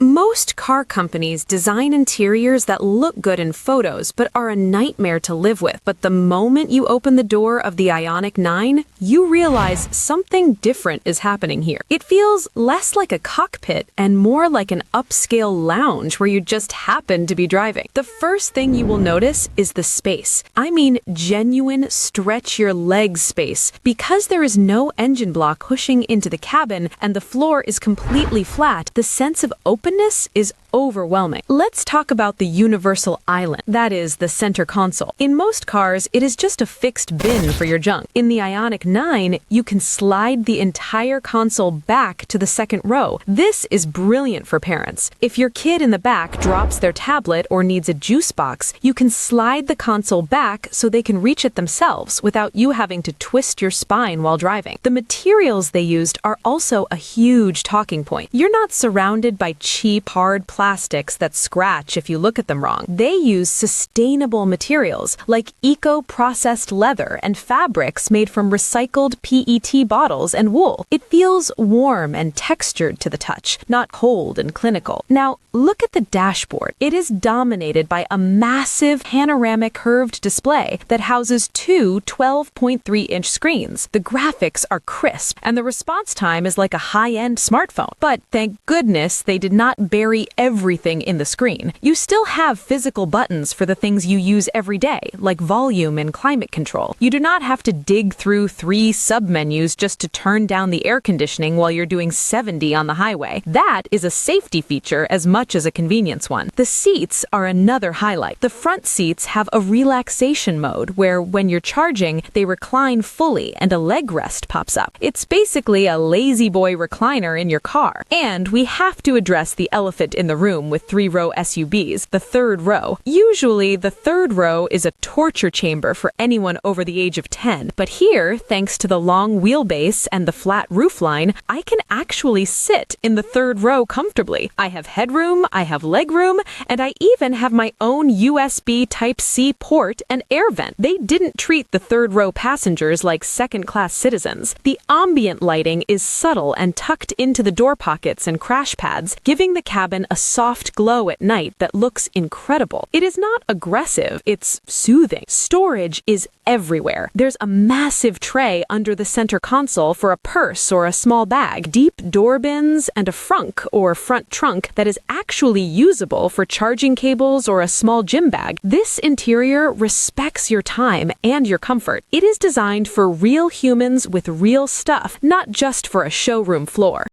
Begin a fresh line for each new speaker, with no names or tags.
Most car companies design interiors that look good in photos but are a nightmare to live with. But the moment you open the door of the IONIQ 9, you realize something different is happening here. It feels less like a cockpit and more like an upscale lounge where you just happen to be driving. The first thing you will notice is the space. I mean genuine stretch your legs space. Because there is no engine block pushing into the cabin and the floor is completely flat, the sense of openness is overwhelming. Let's talk about the universal island, that is, the center console. In most cars, it is just a fixed bin for your junk. In the IONIQ 9, you can slide the entire console back to the second row. This is brilliant for parents. If your kid in the back drops their tablet or needs a juice box, you can slide the console back so they can reach it themselves without you having to twist your spine while driving. The materials they used are also a huge talking point. You're not surrounded by cheap, hard plastics that scratch if you look at them wrong. They use sustainable materials like eco-processed leather and fabrics made from recycled PET bottles and wool. It feels warm and textured to the touch, not cold and clinical. Now, look at the dashboard. It is dominated by a massive panoramic curved display that houses two 12.3-inch screens. The graphics are crisp, and the response time is like a high-end smartphone. But thank goodness they did not bury everything in the screen. You still have physical buttons for the things you use every day, like volume and climate control. You do not have to dig through 3 submenus just to turn down the air conditioning while you're doing 70 on the highway. That is a safety feature as much as a convenience one. The seats are another highlight. The front seats have a relaxation mode where when you're charging, they recline fully and a leg rest pops up. It's basically a lazy boy recliner in your car. And we have to address the elephant in the room with 3-row SUVs, the third row. Usually, the third row is a torture chamber for anyone over the age of 10, but here, thanks to the long wheelbase and the flat roofline, I can actually sit in the third row comfortably. I have headroom, I have legroom, and I even have my own USB Type-C port and air vent. They didn't treat the third row passengers like second-class citizens. The ambient lighting is subtle and tucked into the door pockets and crash pads, giving the cabin a soft glow at night that looks incredible. It is not aggressive, it's soothing. Storage is everywhere. There's a massive tray under the center console for a purse or a small bag, deep door bins, and a frunk or front trunk that is actually usable for charging cables or a small gym bag. This interior respects your time and your comfort. It is designed for real humans with real stuff, not just for a showroom floor.